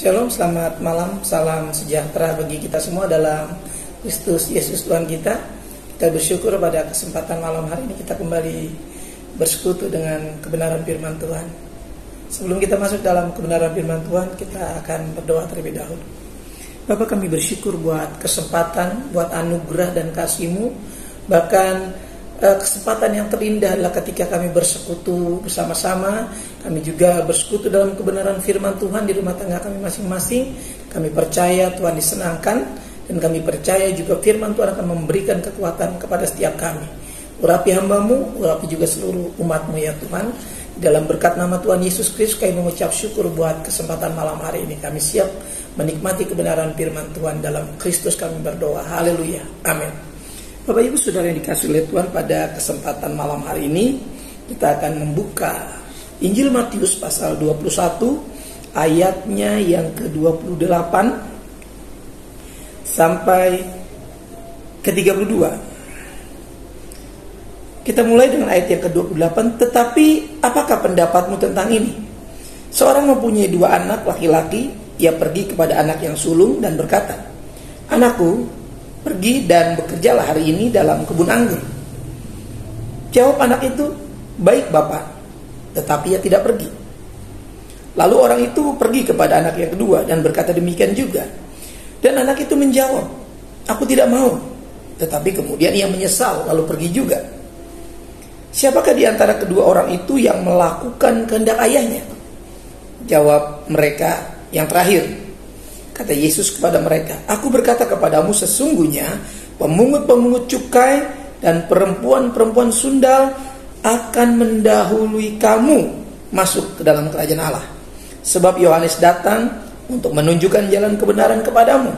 Shalom, selamat malam, salam sejahtera bagi kita semua dalam Kristus Yesus Tuhan kita. Kita bersyukur pada kesempatan malam hari ini kita kembali bersekutu dengan kebenaran firman Tuhan. Sebelum kita masuk dalam kebenaran firman Tuhan, kita akan berdoa terlebih dahulu. Bapa, kami bersyukur buat kesempatan, buat anugerah dan kasih-Mu. Bahkan kesempatan yang terindah adalah ketika kami bersekutu bersama-sama. Kami juga bersekutu dalam kebenaran firman Tuhan di rumah tangga kami masing-masing. Kami percaya Tuhan disenangkan, dan kami percaya juga firman Tuhan akan memberikan kekuatan kepada setiap kami. Urapi hamba-Mu, urapi juga seluruh umat-Mu ya Tuhan. Dalam berkat nama Tuhan Yesus Kristus kami mengucap syukur buat kesempatan malam hari ini. Kami siap menikmati kebenaran firman Tuhan. Dalam Kristus kami berdoa. Haleluya. Amin. Bapak Ibu Saudara yang dikasihi oleh Tuhan, pada kesempatan malam hari ini kita akan membuka Injil Matius pasal 21 ayatnya yang ke-28 sampai ke-32. Kita mulai dengan ayat yang ke-28. Tetapi apakah pendapatmu tentang ini? Seorang mempunyai 2 anak laki-laki. Ia pergi kepada anak yang sulung dan berkata, "Anakku, pergi dan bekerjalah hari ini dalam kebun anggur." Jawab anak itu, "Baik Bapak," tetapi ia tidak pergi. Lalu orang itu pergi kepada anak yang kedua dan berkata demikian juga. Dan anak itu menjawab, "Aku tidak mau." Tetapi kemudian ia menyesal lalu pergi juga. Siapakah di antara kedua orang itu yang melakukan kehendak ayahnya? Jawab mereka, "Yang terakhir." Kata Yesus kepada mereka, "Aku berkata kepadamu, sesungguhnya pemungut-pemungut cukai dan perempuan-perempuan sundal akan mendahului kamu masuk ke dalam kerajaan Allah. Sebab Yohanes datang untuk menunjukkan jalan kebenaran kepadamu,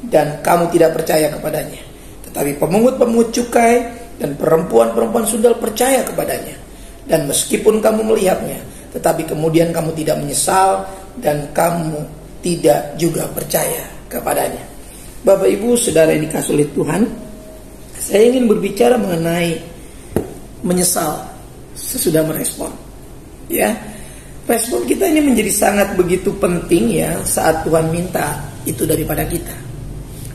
dan kamu tidak percaya kepadanya. Tetapi pemungut-pemungut cukai dan perempuan-perempuan sundal percaya kepadanya. Dan meskipun kamu melihatnya, tetapi kemudian kamu tidak menyesal, dan kamu tidak juga percaya kepadanya." Bapak Ibu Saudara yang dikasihi oleh Tuhan, saya ingin berbicara mengenai menyesal sesudah merespon. Ya, respon kita ini menjadi sangat begitu penting ya saat Tuhan minta itu daripada kita.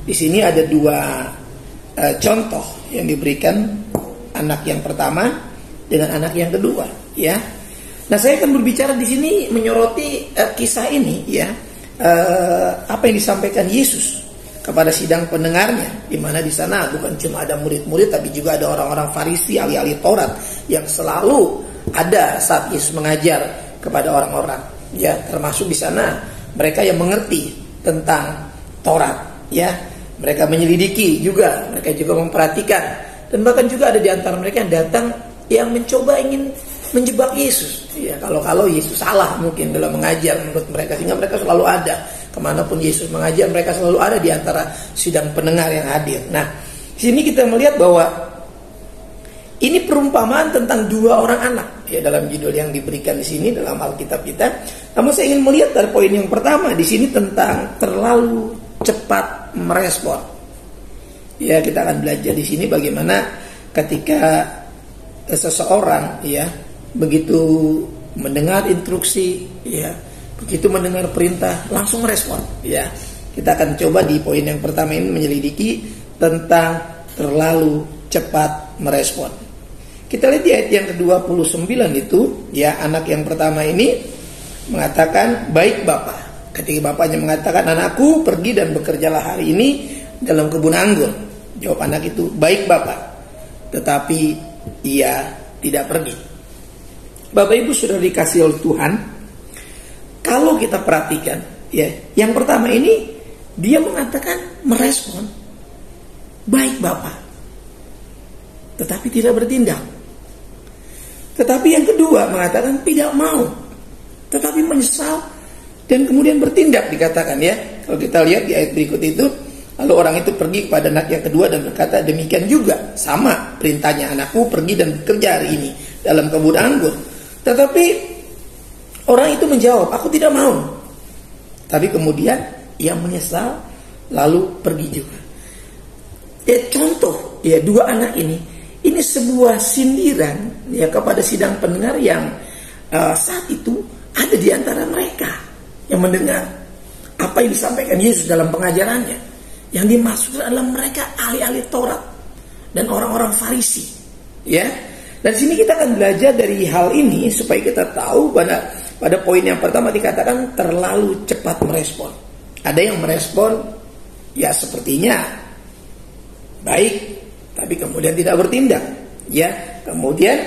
Di sini ada 2 contoh yang diberikan, anak yang pertama dengan anak yang kedua. Ya, nah saya akan berbicara di sini menyoroti kisah ini ya. Apa yang disampaikan Yesus kepada sidang pendengarnya, di mana di sana bukan cuma ada murid-murid, tapi juga ada orang-orang Farisi, ahli-ahli Taurat yang selalu ada saat Yesus mengajar kepada orang-orang. Ya, termasuk di sana mereka yang mengerti tentang Taurat. Ya, mereka menyelidiki juga, mereka juga memperhatikan, dan bahkan juga ada di antara mereka yang datang yang mencoba ingin menjebak Yesus. Ya, kalau Yesus salah mungkin dalam mengajar menurut mereka, sehingga mereka selalu ada. Kemanapun Yesus mengajar, mereka selalu ada di antara sidang pendengar yang hadir. Nah, di sini kita melihat bahwa ini perumpamaan tentang 2 orang anak ya dalam judul yang diberikan di sini dalam Alkitab kita. Namun saya ingin melihat dari poin yang pertama di sini tentang terlalu cepat merespon. Ya, kita akan belajar di sini bagaimana ketika seseorang ya begitu mendengar instruksi ya, begitu mendengar perintah langsung merespon ya. Kita akan coba di poin yang pertama ini menyelidiki tentang terlalu cepat merespon. Kita lihat di ayat yang ke-29 itu ya, anak yang pertama ini mengatakan, "Baik Bapak." Ketika bapaknya mengatakan, "Anakku, pergi dan bekerjalah hari ini dalam kebun anggur." Jawab anak itu, "Baik Bapak," tetapi ia tidak pergi. Bapak Ibu sudah dikasih oleh Tuhan. Kalau kita perhatikan ya, yang pertama ini dia mengatakan merespon, "Baik Bapak," tetapi tidak bertindak. Tetapi yang kedua mengatakan tidak mau, tetapi menyesal dan kemudian bertindak, dikatakan ya. Kalau kita lihat di ayat berikut itu, lalu orang itu pergi kepada anak yang kedua dan berkata demikian juga, sama perintahnya, "Anakku, pergi dan bekerja hari ini dalam kebun anggur." Tetapi orang itu menjawab, "Aku tidak mau." Tapi kemudian ia menyesal lalu pergi juga. Ya, contoh ya 2 anak ini sebuah sindiran ya kepada sidang pendengar yang saat itu ada di antara mereka yang mendengar. apa yang disampaikan Yesus dalam pengajarannya. Yang dimaksud adalah mereka ahli-ahli Taurat dan orang-orang Farisi, ya. Dan sini kita akan belajar dari hal ini supaya kita tahu pada poin yang pertama dikatakan terlalu cepat merespon. Ada yang merespon ya sepertinya baik, tapi kemudian tidak bertindak, ya. Kemudian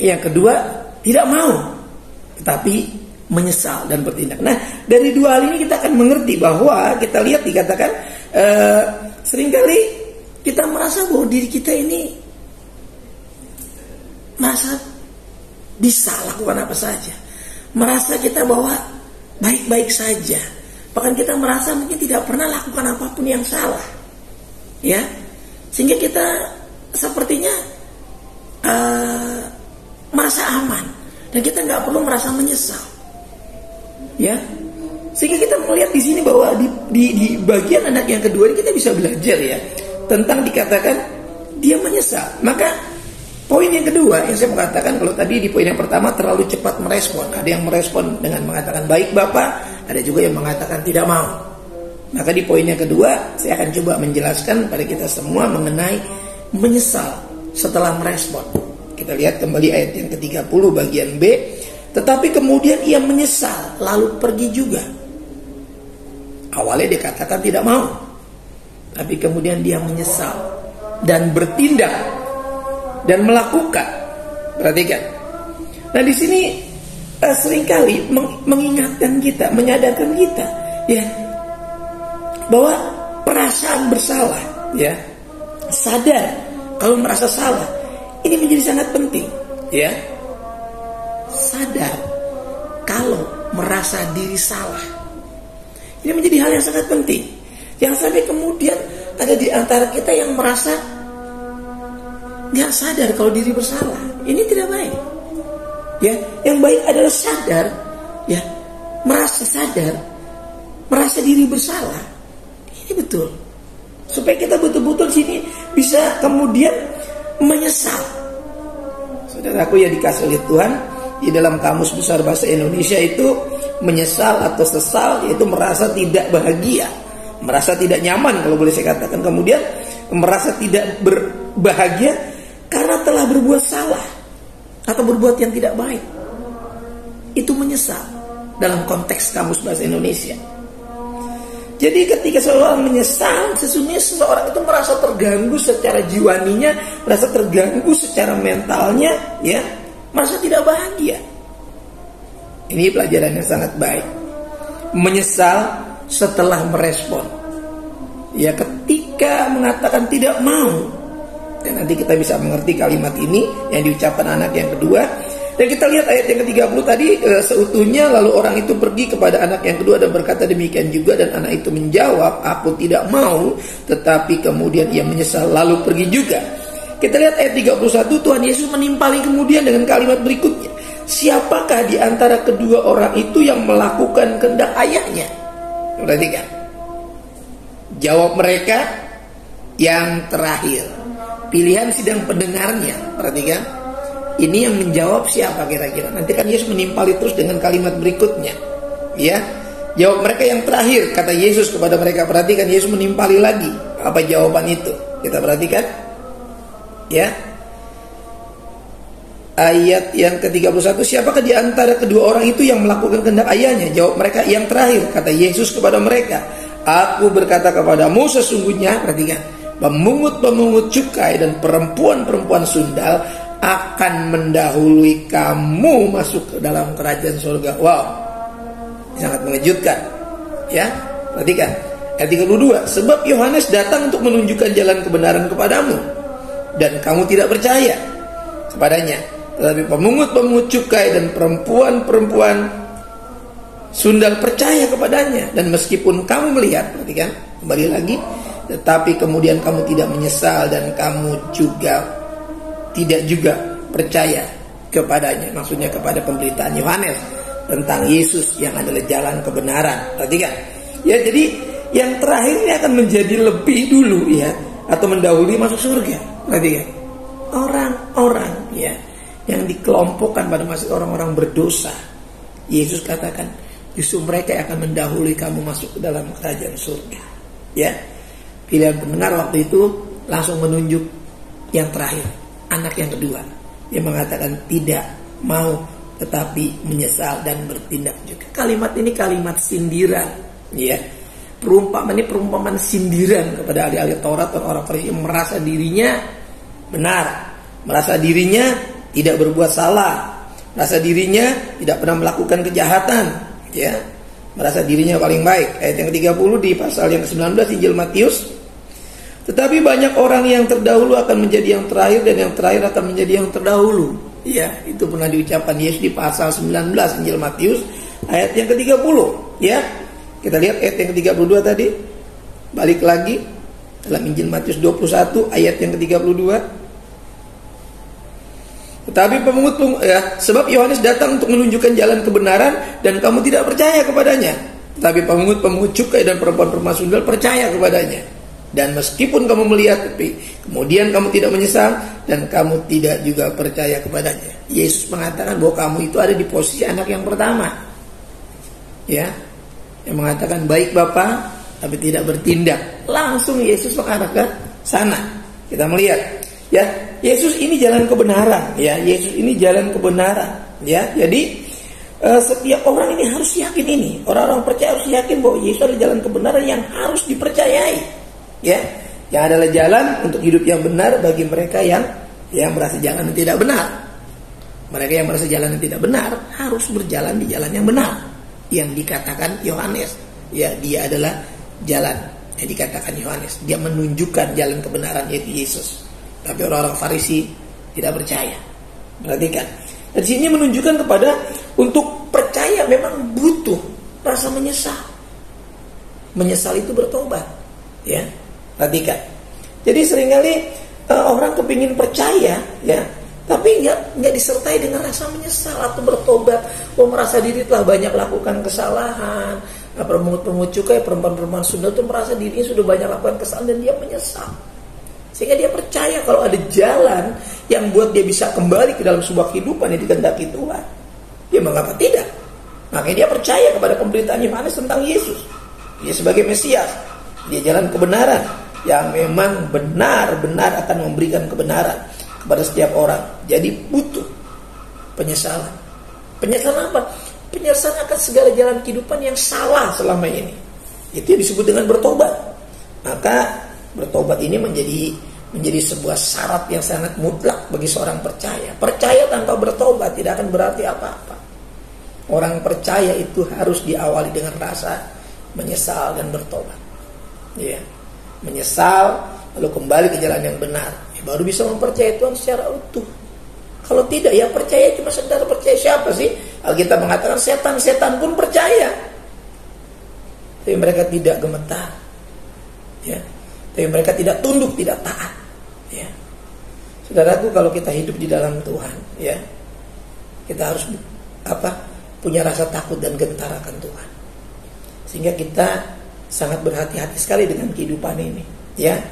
yang kedua tidak mau, tetapi menyesal dan bertindak. Nah, dari dua hal ini kita akan mengerti bahwa kita lihat dikatakan seringkali kita merasa bahwa diri kita ini merasa bisa lakukan apa saja, merasa kita bahwa baik-baik saja, bahkan kita merasa mungkin tidak pernah lakukan apapun yang salah, ya, sehingga kita sepertinya merasa aman dan kita nggak perlu merasa menyesal. Ya, sehingga kita melihat di sini bahwa di bagian anak yang kedua ini kita bisa belajar ya tentang dikatakan dia menyesal. Maka poin yang kedua yang saya mengatakan, kalau tadi di poin yang pertama terlalu cepat merespon, ada yang merespon dengan mengatakan baik Bapak, ada juga yang mengatakan tidak mau. Maka di poin yang kedua saya akan coba menjelaskan pada kita semua mengenai menyesal setelah merespon. Kita lihat kembali ayat yang ke-30 bagian B. Tetapi kemudian ia menyesal, lalu pergi juga. Awalnya dikatakan tidak mau, tapi kemudian dia menyesal dan bertindak dan melakukan. Perhatikan. Nah, di sini seringkali mengingatkan kita, menyadarkan kita, ya, bahwa perasaan bersalah, ya, sadar kalau merasa salah, ini menjadi sangat penting, ya. Sadar kalau merasa diri salah, ini menjadi hal yang sangat penting. Yang sampai kemudian ada di antara kita yang merasa nggak sadar kalau diri bersalah. Ini tidak baik. Ya, yang baik adalah sadar, ya, sadar, merasa diri bersalah. Ini betul. Supaya kita betul-betul sini bisa kemudian menyesal. Saudaraku yang dikasih oleh Tuhan, di dalam Kamus Besar Bahasa Indonesia itu menyesal atau sesal yaitu merasa tidak bahagia, merasa tidak nyaman kalau boleh saya katakan, kemudian merasa tidak berbahagia karena telah berbuat salah atau berbuat yang tidak baik. Itu menyesal dalam konteks Kamus Bahasa Indonesia. Jadi ketika seseorang menyesal, sesungguhnya seseorang itu merasa terganggu secara jiwaninya, merasa terganggu secara mentalnya, ya, merasa tidak bahagia. Ini pelajaran yang sangat baik. Menyesal setelah merespon. Ya, ketika mengatakan tidak mau. Dan nanti kita bisa mengerti kalimat ini yang diucapkan anak yang kedua. Dan kita lihat ayat yang ke-30 tadi seutuhnya. Lalu orang itu pergi kepada anak yang kedua dan berkata demikian juga. Dan anak itu menjawab, aku tidak mau. Tetapi kemudian ia menyesal lalu pergi juga. Kita lihat ayat 31, Tuhan Yesus menimpali kemudian dengan kalimat berikutnya. Siapakah di antara kedua orang itu yang melakukan kehendak ayahnya? Perhatikan. Jawab mereka yang terakhir. Pilihan sidang pendengarnya. Perhatikan. Ini yang menjawab siapa kira-kira? Nanti kan Yesus menimpali terus dengan kalimat berikutnya. Ya. Jawab mereka yang terakhir. Kata Yesus kepada mereka. Perhatikan, Yesus menimpali lagi. Apa jawaban itu? Kita perhatikan. Ya, ayat yang ke-31, siapakah di antara kedua orang itu yang melakukan kehendak ayahnya? Jawab mereka yang terakhir. Kata Yesus kepada mereka, aku berkata kepadamu sesungguhnya, perhatikan, pemungut-pemungut cukai dan perempuan-perempuan sundal akan mendahului kamu masuk ke dalam kerajaan surga. Wow, sangat mengejutkan. Ya, perhatikan ayat 32, sebab Yohanes datang untuk menunjukkan jalan kebenaran kepadamu dan kamu tidak percaya kepadanya. Tetapi pemungut-pemungut cukai dan perempuan-perempuan sundal percaya kepadanya. Dan meskipun kamu melihat, perhatikan kembali lagi, tetapi kemudian kamu tidak menyesal dan kamu juga tidak juga percaya kepadanya. Maksudnya kepada pemberitaan Yohanes tentang Yesus yang adalah jalan kebenaran. Perhatikan. Ya, jadi yang terakhir ini akan menjadi lebih dulu, ya, atau mendahului masuk surga. Perhatikan. Orang-orang, ya, yang dikelompokkan pada masa orang-orang berdosa. Yesus katakan, justru mereka yang akan mendahului kamu masuk ke dalam kerajaan surga. Ya, pilihan pendengar waktu itu langsung menunjuk yang terakhir, anak yang kedua. Dia mengatakan tidak mau, tetapi menyesal dan bertindak juga. Kalimat ini kalimat sindiran, ya. Perumpamaan sindiran kepada ahli-ahli Taurat dan orang Farisi yang merasa dirinya benar, merasa dirinya tidak berbuat salah, merasa dirinya tidak pernah melakukan kejahatan, ya, merasa dirinya paling baik. Ayat yang ke-30 di pasal yang ke-19 Injil Matius. Tetapi banyak orang yang terdahulu akan menjadi yang terakhir, dan yang terakhir akan menjadi yang terdahulu. Ya, itu pernah diucapkan Yesus di pasal 19 Injil Matius ayat yang ke-30, ya. Kita lihat ayat yang ke-32 tadi. Balik lagi dalam Injil Matius 21 ayat yang ke-32. Tetapi sebab Yohanes datang untuk menunjukkan jalan kebenaran dan kamu tidak percaya kepadanya. Tetapi pemungut cukai dan perempuan-perempuan sundal percaya kepadanya. Dan meskipun kamu melihat, tapi kemudian kamu tidak menyesal dan kamu tidak juga percaya kepadanya. Yesus mengatakan bahwa kamu itu ada di posisi anak yang pertama, ya, yang mengatakan baik Bapa, tapi tidak bertindak. Langsung Yesus mengarah ke sana. Kita melihat, ya, Yesus ini jalan kebenaran, ya, Yesus ini jalan kebenaran, ya. Jadi setiap orang ini harus yakin ini. Orang-orang percaya harus yakin bahwa Yesus adalah jalan kebenaran yang harus dipercayai, ya. Yang adalah jalan untuk hidup yang benar bagi mereka yang merasa jalan yang tidak benar. Mereka yang merasa jalan yang tidak benar harus berjalan di jalan yang benar, yang dikatakan Yohanes, ya, dia adalah jalan yang dikatakan Yohanes. Dia menunjukkan jalan kebenaran, yaitu Yesus. Tapi orang-orang Farisi tidak percaya. Perhatikan. Dan di sini menunjukkan kepada untuk percaya memang butuh rasa menyesal. Menyesal itu bertobat, ya. Perhatikan. Jadi seringkali orang kepingin percaya, ya, tapi nggak disertai dengan rasa menyesal atau bertobat. Merasa diri telah banyak lakukan kesalahan. Pemungut cukai, perempuan-perempuan sundal itu merasa dirinya sudah banyak lakukan kesalahan dan dia menyesal. Sehingga dia percaya kalau ada jalan yang buat dia bisa kembali ke dalam sebuah kehidupan yang dikehendaki Tuhan. Dia mengapa tidak? Makanya dia percaya kepada pemberitaan Yohanes tentang Yesus. Dia sebagai Mesias. Dia jalan kebenaran yang memang benar-benar akan memberikan kebenaran kepada setiap orang. Jadi butuh penyesalan. Penyesalan apa? Penyesalan akan segala jalan kehidupan yang salah selama ini. Itu yang disebut dengan bertobat. Maka bertobat ini menjadi sebuah syarat yang sangat mutlak bagi seorang percaya. Percaya tanpa bertobat tidak akan berarti apa-apa. Orang percaya itu harus diawali dengan rasa menyesal dan bertobat. Ya, menyesal lalu kembali ke jalan yang benar. Ya, baru bisa mempercayai Tuhan secara utuh. Kalau tidak, ya percaya cuma sekedar percaya. Siapa sih? Alkitab mengatakan setan pun percaya, tapi mereka tidak gemetar. Ya. Tapi mereka tidak tunduk, tidak taat. Ya. Saudaraku, kalau kita hidup di dalam Tuhan, ya, kita harus punya rasa takut dan gentar akan Tuhan. Sehingga kita sangat berhati-hati sekali dengan kehidupan ini. Ya.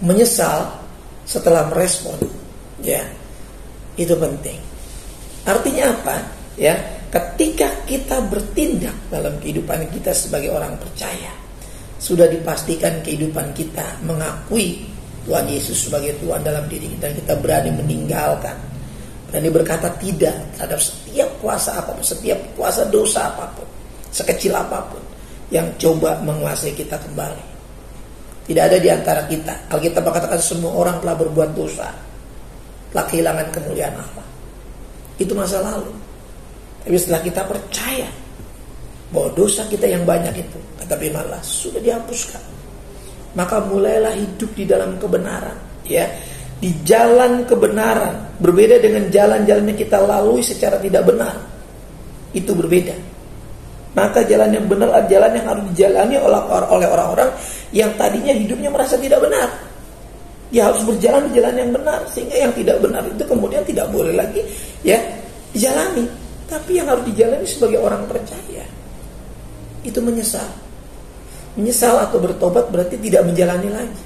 Menyesal setelah merespon, ya, itu penting. Artinya apa? Ya, ketika kita bertindak dalam kehidupan kita sebagai orang percaya, sudah dipastikan kehidupan kita mengakui Tuhan Yesus sebagai Tuhan dalam diri kita, dan kita berani meninggalkan, berani berkata tidak terhadap setiap kuasa apapun, setiap kuasa dosa apapun, sekecil apapun yang coba menguasai kita kembali. Tidak ada di antara kita. Alkitab mengatakan semua orang telah berbuat dosa, telah kehilangan kemuliaan Allah. Itu masa lalu. Tapi setelah kita percaya bahwa dosa kita yang banyak itu, kata firman Allah, sudah dihapuskan, maka mulailah hidup di dalam kebenaran, ya, di jalan kebenaran. Berbeda dengan jalan-jalan yang kita lalui secara tidak benar. Itu berbeda. Maka jalan yang benar adalah jalan yang harus dijalani oleh orang-orang yang tadinya hidupnya merasa tidak benar. Dia harus berjalan di jalan yang benar, sehingga yang tidak benar itu kemudian tidak boleh lagi, ya, dijalani. Tapi yang harus dijalani sebagai orang percaya itu menyesal. Menyesal atau bertobat berarti tidak menjalani lagi.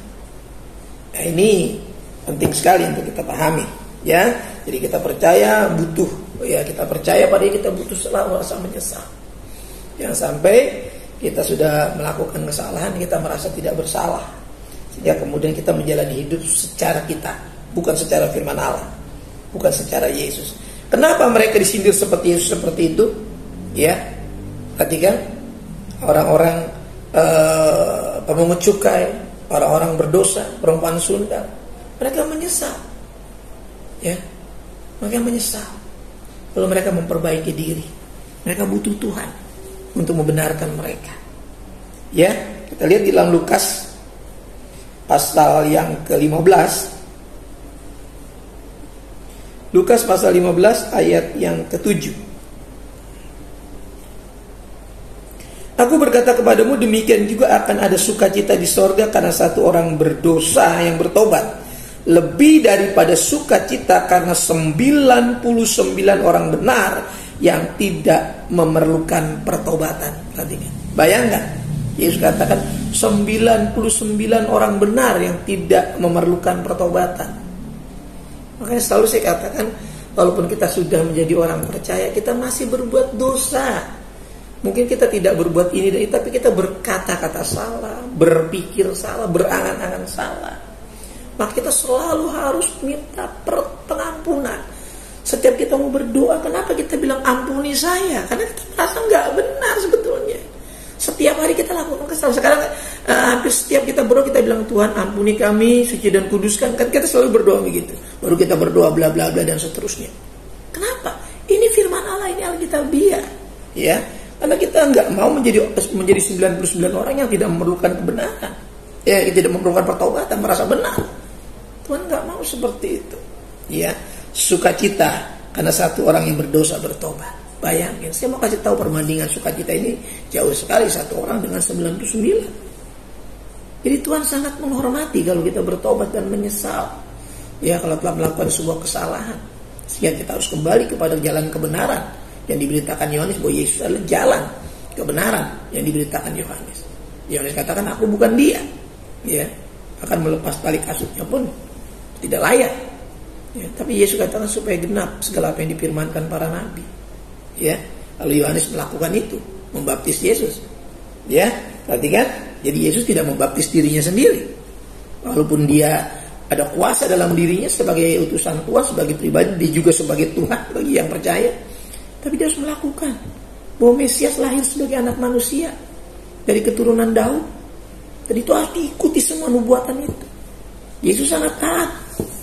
Nah, ini penting sekali untuk kita pahami, ya. Jadi kita percaya butuh, ya, kita percaya pada kita butuh selalu rasa menyesal. Jangan sampai kita sudah melakukan kesalahan, kita merasa tidak bersalah, sehingga kemudian kita menjalani hidup secara kita, bukan secara firman Allah, bukan secara Yesus. Kenapa mereka disindir seperti Yesus seperti itu? Ya, perhatikan orang-orang pemungut cukai, orang-orang berdosa, perempuan Sunda, mereka menyesal. Ya, mereka menyesal. Lalu mereka memperbaiki diri. Mereka butuh Tuhan untuk membenarkan mereka. Ya, kita lihat di dalam Lukas pasal yang ke-15. Lukas pasal 15 ayat yang ke-7. Aku berkata kepadamu, demikian juga akan ada sukacita di sorga karena satu orang berdosa yang bertobat, lebih daripada sukacita karena 99 orang benar yang tidak memerlukan pertobatan. Bayangkan, Yesus katakan 99 orang benar yang tidak memerlukan pertobatan. Makanya selalu saya katakan, walaupun kita sudah menjadi orang percaya, kita masih berbuat dosa. Mungkin kita tidak berbuat ini dan itu, tapi kita berkata-kata salah, berpikir salah, berangan-angan salah. Maka kita selalu harus minta pengampunan. Setiap kita mau berdoa, kenapa kita bilang ampuni saya? Karena kita merasa nggak benar sebetulnya. Setiap hari kita lakukan kesalahan. Sekarang hampir setiap kita berdoa, kita bilang, Tuhan ampuni kami, suci dan kuduskan. Kan kita selalu berdoa begitu. Baru kita berdoa bla bla bla dan seterusnya. Kenapa? Ini firman Allah, ini Alkitabiah. Ya, karena kita nggak mau menjadi 99 orang yang tidak memerlukan kebenaran. Ya, tidak memerlukan pertobatan, merasa benar. Tuhan nggak mau seperti itu. Ya, sukacita karena satu orang yang berdosa bertobat. Bayangin, saya mau kasih tahu perbandingan sukacita ini jauh sekali satu orang dengan 99. Jadi Tuhan sangat menghormati kalau kita bertobat dan menyesal. Ya, kalau telah melakukan sebuah kesalahan, sehingga kita harus kembali kepada jalan kebenaran yang diberitakan Yohanes, bahwa Yesus adalah jalan kebenaran yang diberitakan Yohanes. Yohanes katakan, aku bukan dia. Ya, akan melepas tali kasutnya pun tidak layak. Ya, tapi Yesus katakan supaya genap segala apa yang difirmankan para nabi. Ya, lalu Yohanes melakukan itu, membaptis Yesus. Ya, perhatikan, jadi Yesus tidak membaptis dirinya sendiri. Walaupun dia ada kuasa dalam dirinya sebagai utusan Tuhan, sebagai pribadi, dia juga sebagai Tuhan bagi yang percaya. Tapi dia harus melakukan bahwa Mesias lahir sebagai anak manusia dari keturunan Daud. Jadi itu harus diikuti semua nubuatan itu. Yesus sangat taat,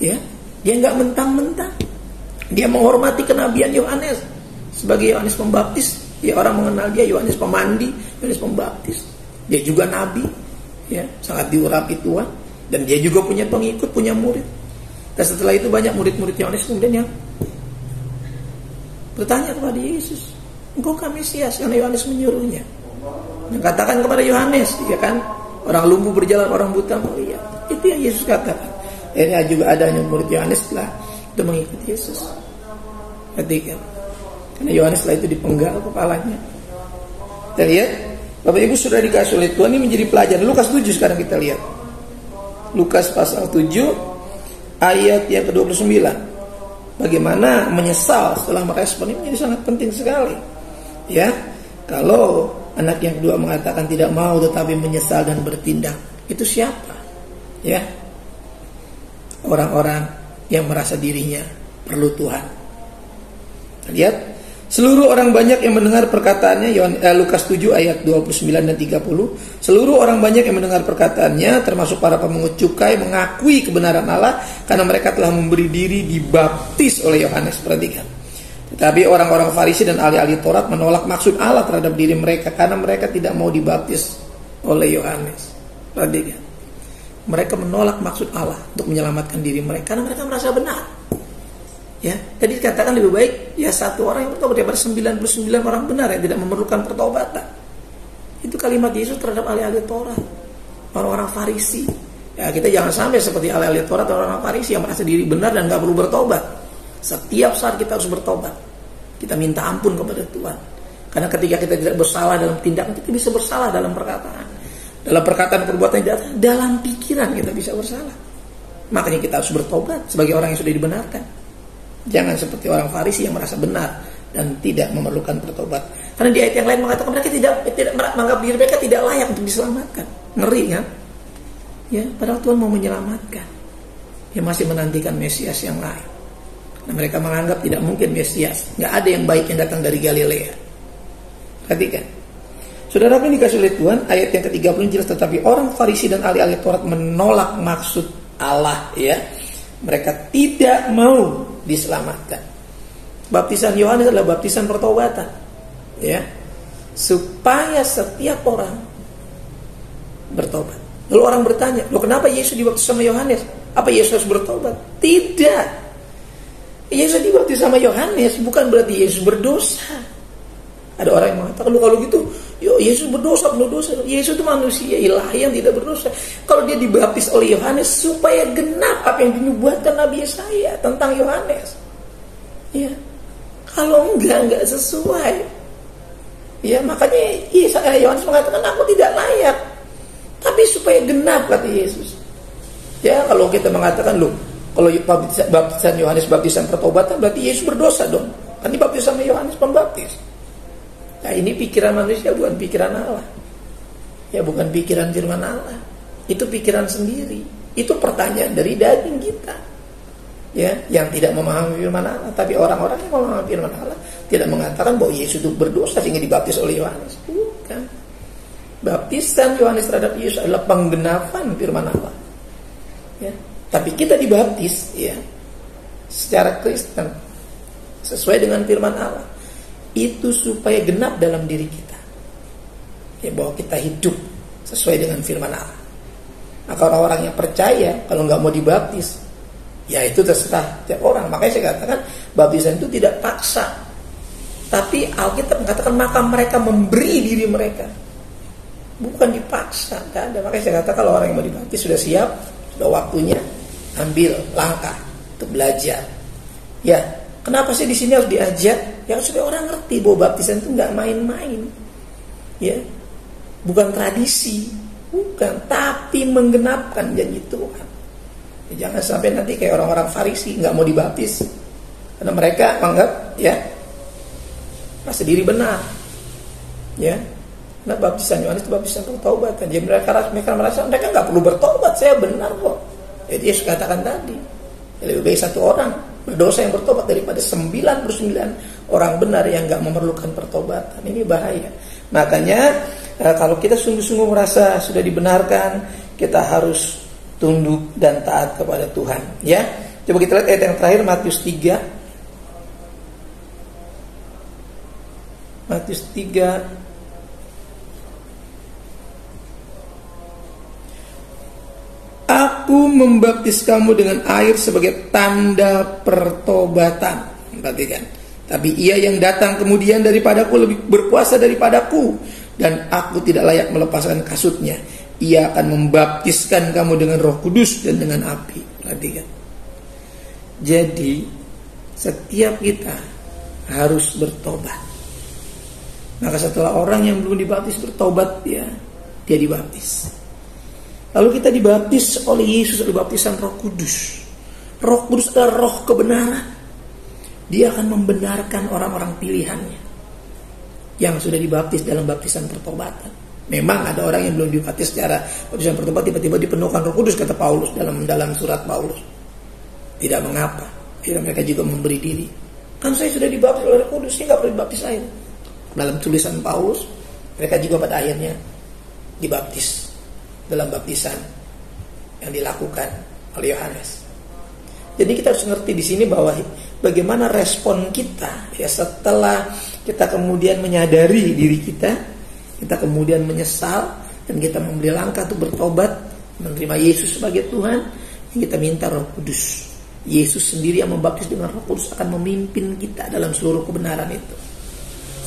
ya. Dia nggak mentang-mentang. Dia menghormati kenabian Yohanes sebagai Yohanes Pembaptis. Ya, orang mengenal dia Yohanes Pemandi, Yohanes Pembaptis. Dia juga nabi, ya, sangat diurapi Tuhan. Dan dia juga punya pengikut, punya murid. Dan setelah itu banyak murid-murid Yohanes kemudian yang bertanya kepada Yesus, engkau Mesias? Karena Yohanes menyuruhnya. Dan katakan kepada Yohanes, ya kan, orang lumpuh berjalan, orang buta melihat. Itu yang Yesus katakan. Ini juga ada yang murid Yohanes setelah itu mengikuti Yesus. Perhatikan, karena Yohanes setelah itu dipenggal kepalanya. Kita lihat, Bapak Ibu sudah dikasih oleh Tuhan, ini menjadi pelajaran. Lukas 7 sekarang kita lihat. Lukas pasal 7 ayat yang ke-29. Bagaimana menyesal setelah merespon ini menjadi sangat penting sekali. Ya, kalau anak yang kedua mengatakan tidak mau tetapi menyesal dan bertindak, itu siapa? Ya, orang-orang yang merasa dirinya perlu Tuhan. Lihat, seluruh orang banyak yang mendengar perkataannya, Lukas 7 ayat 29 dan 30. Seluruh orang banyak yang mendengar perkataannya, termasuk para pemungut cukai, mengakui kebenaran Allah karena mereka telah memberi diri dibaptis oleh Yohanes. Perhatikan. Tetapi orang-orang Farisi dan ahli-ahli Taurat menolak maksud Allah terhadap diri mereka karena mereka tidak mau dibaptis oleh Yohanes. Perhatikan. Mereka menolak maksud Allah untuk menyelamatkan diri mereka karena mereka merasa benar. Ya, tadi dikatakan lebih baik ya satu orang yang bertobat daripada 99 orang benar yang tidak memerlukan pertobatan. Itu kalimat Yesus terhadap ahli-ahli Taurat, orang-orang Farisi. Ya, kita jangan sampai seperti ahli-ahli Taurat atau orang Farisi yang merasa diri benar dan gak perlu bertobat. Setiap saat kita harus bertobat. Kita minta ampun kepada Tuhan. Karena ketika kita tidak bersalah dalam tindakan, kita bisa bersalah dalam perkataan. Dalam perkataan perbuatan, dalam pikiran kita bisa bersalah. Makanya kita harus bertobat sebagai orang yang sudah dibenarkan. Jangan seperti orang Farisi yang merasa benar dan tidak memerlukan pertobat. Karena di ayat yang lain mengatakan mereka tidak menganggap diri mereka tidak layak untuk diselamatkan. Ngeri kan? Ya, padahal Tuhan mau menyelamatkan. Dia masih menantikan Mesias yang lain. Nah, mereka menganggap tidak mungkin Mesias. Nggak ada yang baik yang datang dari Galilea. Perhatikan. Saudara yang dikasih oleh Tuhan, ayat yang ke-30 jelas, tetapi orang Farisi dan ahli-ahli Taurat menolak maksud Allah, ya. Mereka tidak mau diselamatkan. Baptisan Yohanes adalah baptisan pertobatan, ya. Supaya setiap orang bertobat. Lalu orang bertanya, loh kenapa Yesus dibaptis sama Yohanes? Apa Yesus harus bertobat? Tidak. Yesus dibaptis sama Yohanes bukan berarti Yesus berdosa. Ada orang yang mengatakan, loh kalau gitu, Yesus berdosa, penuh dosa. Yesus itu manusia ilahi yang tidak berdosa. Kalau dia dibaptis oleh Yohanes supaya genap apa yang dinubuatkan Nabi Yesaya tentang Yohanes. Ya. Kalau enggak sesuai. Ya, makanya Yohanes mengatakan aku tidak layak. Tapi supaya genap kata Yesus. Ya, kalau kita mengatakan loh, kalau baptisan Yohanes baptisan pertobatan berarti Yesus berdosa dong. Kan dibaptis sama Yohanes Pembaptis. Nah, ini pikiran manusia bukan pikiran Allah. Ya, bukan pikiran firman Allah. Itu pikiran sendiri. Itu pertanyaan dari daging kita. Ya, yang tidak memahami firman Allah. Tapi orang-orang yang memahami firman Allah tidak mengatakan bahwa Yesus itu berdosa sehingga dibaptis oleh Yohanes. Bukan. Baptisan Yohanes terhadap Yesus adalah penggenapan firman Allah. Ya. Tapi kita dibaptis, ya, secara Kristen sesuai dengan firman Allah. Itu supaya genap dalam diri kita. Ya, bahwa kita hidup sesuai dengan firman Allah. Maka orang-orang yang percaya kalau nggak mau dibaptis, ya itu terserah tiap orang. Makanya saya katakan baptisan itu tidak paksa. Tapi Alkitab mengatakan maka mereka memberi diri mereka. Bukan dipaksa, tidak ada. Makanya saya katakan kalau orang yang mau dibaptis sudah siap, sudah waktunya ambil langkah untuk belajar. Ya, kenapa sih di sini harus diajak? Ya supaya orang ngerti bahwa baptisan itu nggak main-main. Ya, bukan tradisi, bukan, tapi menggenapkan janji Tuhan. Ya, jangan sampai nanti kayak orang-orang Farisi nggak mau dibaptis karena mereka menganggap ya merasa diri benar. Ya. Nah, baptisan Yohanes itu baptisan pertobatan. Jadi mereka merasa mereka nggak perlu bertobat. Saya benar kok. Jadi Yesus katakan tadi, lebih baik satu orang berdosa yang bertobat daripada 99 orang benar yang nggak memerlukan pertobatan. Ini bahaya. Makanya kalau kita sungguh-sungguh merasa sudah dibenarkan, kita harus tunduk dan taat kepada Tuhan. Ya, coba kita lihat ayat yang terakhir, Matius 3. Matius 3. Aku membaptis kamu dengan air sebagai tanda pertobatan. Perhatikan. Tapi ia yang datang kemudian daripadaku lebih berkuasa daripadaku, dan aku tidak layak melepaskan kasutnya. Ia akan membaptiskan kamu dengan Roh Kudus dan dengan api. Perhatikan. Jadi setiap kita harus bertobat. Maka setelah orang yang belum dibaptis bertobat, dia dibaptis. Lalu kita dibaptis oleh Yesus oleh baptisan Roh Kudus. Roh Kudus adalah roh kebenaran. Dia akan membenarkan orang-orang pilihannya yang sudah dibaptis dalam baptisan pertobatan. Memang ada orang yang belum dibaptis secara baptisan pertobatan tiba-tiba dipenuhkan Roh Kudus, kata Paulus dalam surat Paulus. Tidak mengapa, mereka juga memberi diri. Kan saya sudah dibaptis oleh Roh Kudus, saya nggak perlu dibaptis lain. Dalam tulisan Paulus, mereka juga pada akhirnya dibaptis dalam baptisan yang dilakukan oleh Yohanes. Jadi kita harus ngerti di sini bahwa bagaimana respon kita ya setelah kita kemudian menyadari diri kita kemudian menyesal dan kita memberi langkah untuk bertobat, menerima Yesus sebagai Tuhan, yang kita minta Roh Kudus. Yesus sendiri yang membaptis dengan Roh Kudus akan memimpin kita dalam seluruh kebenaran itu.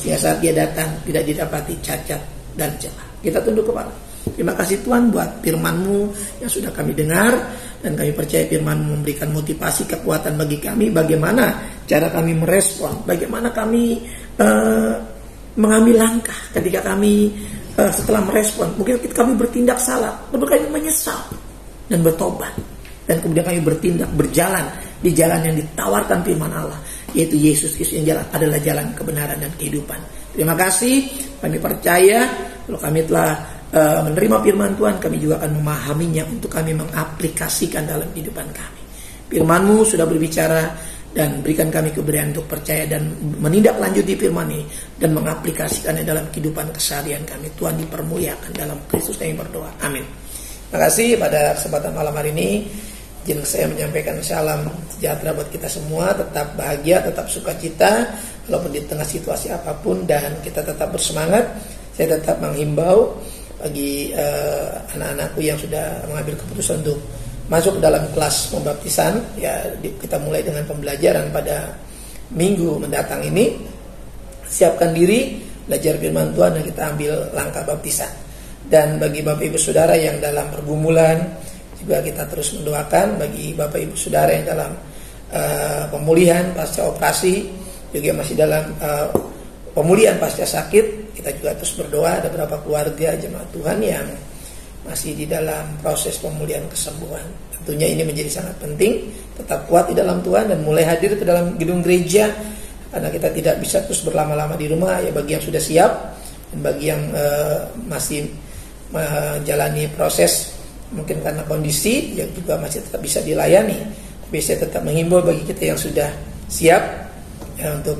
Sehingga saat dia datang tidak didapati cacat dan celah. Kita tunduk kepala. Terima kasih Tuhan buat firman-Mu yang sudah kami dengar, dan kami percaya firman-Mu memberikan motivasi, kekuatan bagi kami bagaimana cara kami merespon, bagaimana kami mengambil langkah ketika kami setelah merespon. Mungkin kami bertindak salah, lalu kami menyesal dan bertobat, dan kemudian kami bertindak berjalan di jalan yang ditawarkan firman Allah. yaitu Yesus Kristus yang adalah jalan kebenaran dan kehidupan. Terima kasih, kami percaya kalau kami telah menerima firman Tuhan, kami juga akan memahaminya untuk kami mengaplikasikan dalam kehidupan kami. Firman-Mu sudah berbicara dan berikan kami keberanian untuk percaya dan menindaklanjuti firman ini dan mengaplikasikannya dalam kehidupan keseharian kami. Tuhan dipermuliakan dalam Kristus kami berdoa. Amin. Terima kasih pada kesempatan malam hari ini. Izin saya menyampaikan salam sejahtera buat kita semua. Tetap bahagia, tetap sukacita walaupun di tengah situasi apapun, dan kita tetap bersemangat. Saya tetap menghimbau bagi anak-anakku yang sudah mengambil keputusan untuk masuk dalam kelas pembaptisan, ya kita mulai dengan pembelajaran pada minggu mendatang ini. Siapkan diri, belajar firman Tuhan, dan kita ambil langkah baptisan. Dan bagi Bapak Ibu Saudara yang dalam pergumulan, juga kita terus mendoakan bagi Bapak Ibu Saudara yang dalam pemulihan pasca operasi, juga masih dalam pemulihan pasca sakit. Kita juga terus berdoa. Ada beberapa keluarga jemaat Tuhan yang masih di dalam proses pemulihan kesembuhan. Tentunya ini menjadi sangat penting. Tetap kuat di dalam Tuhan dan mulai hadir ke dalam gedung gereja, karena kita tidak bisa terus berlama-lama di rumah. Ya, bagi yang sudah siap dan bagi yang masih menjalani proses mungkin karena kondisi yang juga masih tetap bisa dilayani. Tapi saya tetap menghimbau bagi kita yang sudah siap ya, untuk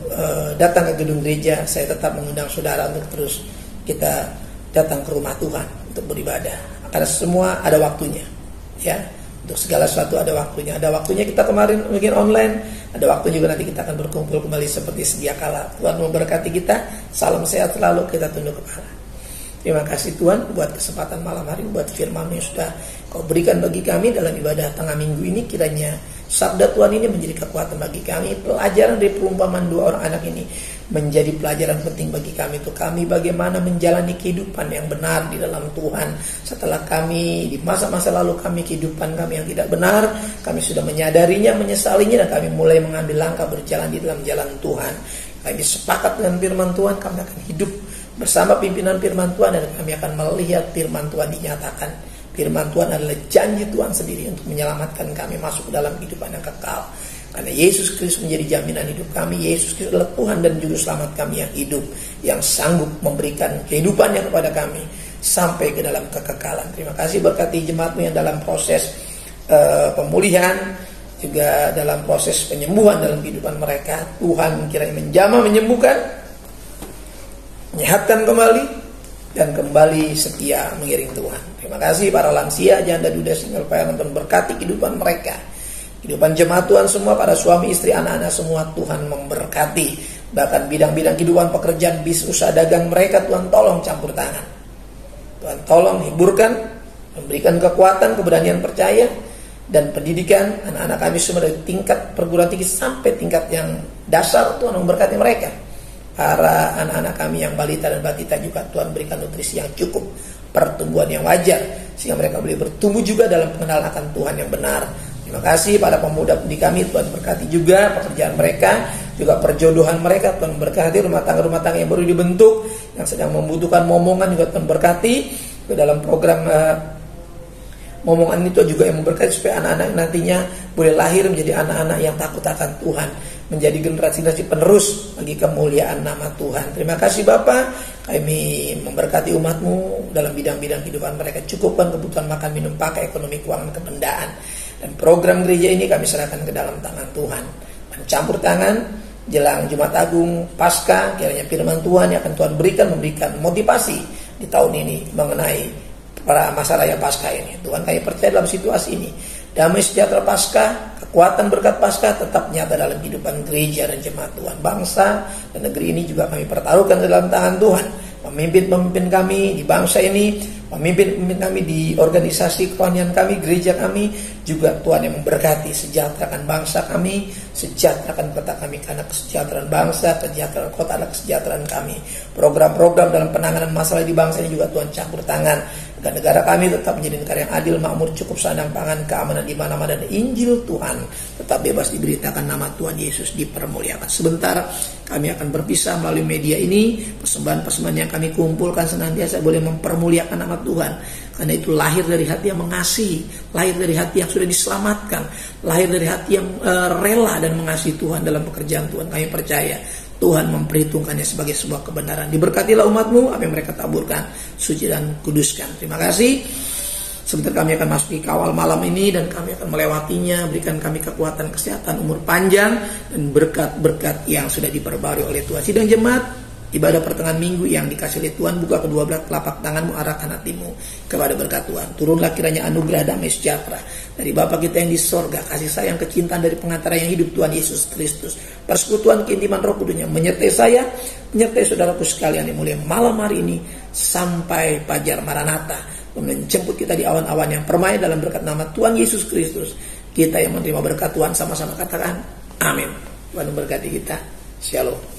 datang ke gedung gereja. Saya tetap mengundang saudara untuk terus kita datang ke rumah Tuhan untuk beribadah. Karena semua ada waktunya, ya. Untuk segala sesuatu ada waktunya. Ada waktunya kita kemarin mungkin online, ada waktu juga nanti kita akan berkumpul kembali seperti sedia kala. Tuhan memberkati kita. Salam sehat selalu, kita tunduk kepala. Terima kasih Tuhan buat kesempatan malam hari, buat firman yang sudah Kau berikan bagi kami dalam ibadah tengah minggu ini. Kiranya sabda Tuhan ini menjadi kekuatan bagi kami. Pelajaran dari perumpamaan dua orang anak ini menjadi pelajaran penting bagi kami, untuk kami bagaimana menjalani kehidupan yang benar di dalam Tuhan. Setelah kami di masa-masa lalu kami kehidupan kami yang tidak benar, kami sudah menyadarinya, menyesalinya, dan kami mulai mengambil langkah berjalan di dalam jalan Tuhan. Kami sepakat dengan firman Tuhan, kami akan hidup bersama pimpinan firman Tuhan, dan kami akan melihat firman Tuhan dinyatakan. Firman Tuhan adalah janji Tuhan sendiri untuk menyelamatkan kami masuk ke dalam kehidupan yang kekal. Karena Yesus Kristus menjadi jaminan hidup kami. Yesus Kristus adalah Tuhan dan Juru Selamat kami yang hidup, yang sanggup memberikan kehidupannya kepada kami sampai ke dalam kekekalan. Terima kasih, berkati jemaat-Mu yang dalam proses pemulihan, juga dalam proses penyembuhan dalam kehidupan mereka. Tuhan kiranya menjamah, menyembuhkan, menyehatkan kembali, dan kembali setia mengiring Tuhan. Terima kasih para lansia, janda, duda, single parent, dan berkati kehidupan mereka. Kehidupan jemaat Tuhan semua, para suami, istri, anak-anak semua, Tuhan memberkati. Bahkan bidang-bidang kehidupan pekerjaan, bisnis, usaha dagang mereka, Tuhan tolong campur tangan. Tuhan tolong hiburkan, memberikan kekuatan, keberanian percaya, dan pendidikan anak-anak kami semua dari tingkat perguruan tinggi sampai tingkat yang dasar. Tuhan memberkati mereka. Para anak-anak kami yang balita dan batita juga Tuhan berikan nutrisi yang cukup, pertumbuhan yang wajar, sehingga mereka boleh bertumbuh juga dalam pengenalan akan Tuhan yang benar. Terima kasih pada pemuda-pemudi kami, Tuhan berkati juga pekerjaan mereka, juga perjodohan mereka. Tuhan berkati rumah tangga yang baru dibentuk, yang sedang membutuhkan momongan juga Tuhan berkati. Ke dalam program momongan itu juga yang memberkati supaya anak-anak nantinya boleh lahir menjadi anak-anak yang takut akan Tuhan, menjadi generasi-generasi penerus bagi kemuliaan nama Tuhan. Terima kasih Bapa, kami memberkati umat-Mu dalam bidang-bidang kehidupan mereka. Cukupkan kebutuhan makan, minum, pakai, ekonomi, keuangan, kebendaan. Dan program gereja ini kami serahkan ke dalam tangan Tuhan. Mencampur tangan jelang Jumat Agung Paskah, kiranya firman Tuhan yang akan Tuhan memberikan motivasi di tahun ini mengenai para masa raya Paskah ini. Tuhan, kami percaya dalam situasi ini damai sejahtera Paskah, kekuatan berkat Paskah tetap nyata dalam kehidupan gereja dan jemaat Tuhan. Bangsa dan negeri ini juga kami pertaruhkan ke dalam tangan Tuhan. Pemimpin-pemimpin kami di bangsa ini, pemimpin-pemimpin kami di organisasi kerohanian kami, gereja kami, juga Tuhan yang memberkati, sejahterakan bangsa kami, sejahterakan kota kami, karena kesejahteraan bangsa, kesejahteraan kota adalah kesejahteraan kami. Program-program dalam penanganan masalah di bangsa ini juga Tuhan campur tangan, agar negara kami tetap menjadi negara yang adil, makmur, cukup sandang pangan, keamanan di mana-mana, dan Injil Tuhan tetap bebas diberitakan, nama Tuhan Yesus dipermuliakan. Sebentar kami akan berpisah melalui media ini. Persembahan-persembahan yang kami kumpulkan senantiasa boleh mempermuliakan nama Tuhan, karena itu lahir dari hati yang mengasihi, lahir dari hati yang sudah diselamatkan, lahir dari hati yang rela dan mengasihi Tuhan dalam pekerjaan Tuhan. Kami percaya Tuhan memperhitungkannya sebagai sebuah kebenaran. Diberkatilah umatmu, apa yang mereka taburkan, suci dan kuduskan. Terima kasih. Sebentar kami akan masuk ke kawal malam ini dan kami akan melewatinya. Berikan kami kekuatan, kesehatan, umur panjang, dan berkat-berkat yang sudah diperbarui oleh Tuhan. Sidang jemaat, ibadah pertengahan minggu yang dikasih oleh Tuhan, buka kedua belah telapak tanganmu, arahkan hatimu kepada berkat Tuhan. Turunlah kiranya anugerah damai sejahtera dari Bapa kita yang di sorga, kasih sayang kecintaan dari pengantara yang hidup Tuhan Yesus Kristus, persekutuan keintiman Roh Kudusnya menyertai saya, menyertai saudaraku sekalian yang mulia malam hari ini sampai fajar Maranatha, menjemput kita di awan-awan yang permai dalam berkat nama Tuhan Yesus Kristus. Kita yang menerima berkat Tuhan sama-sama katakan amin. Tuhan memberkati kita. Shalom.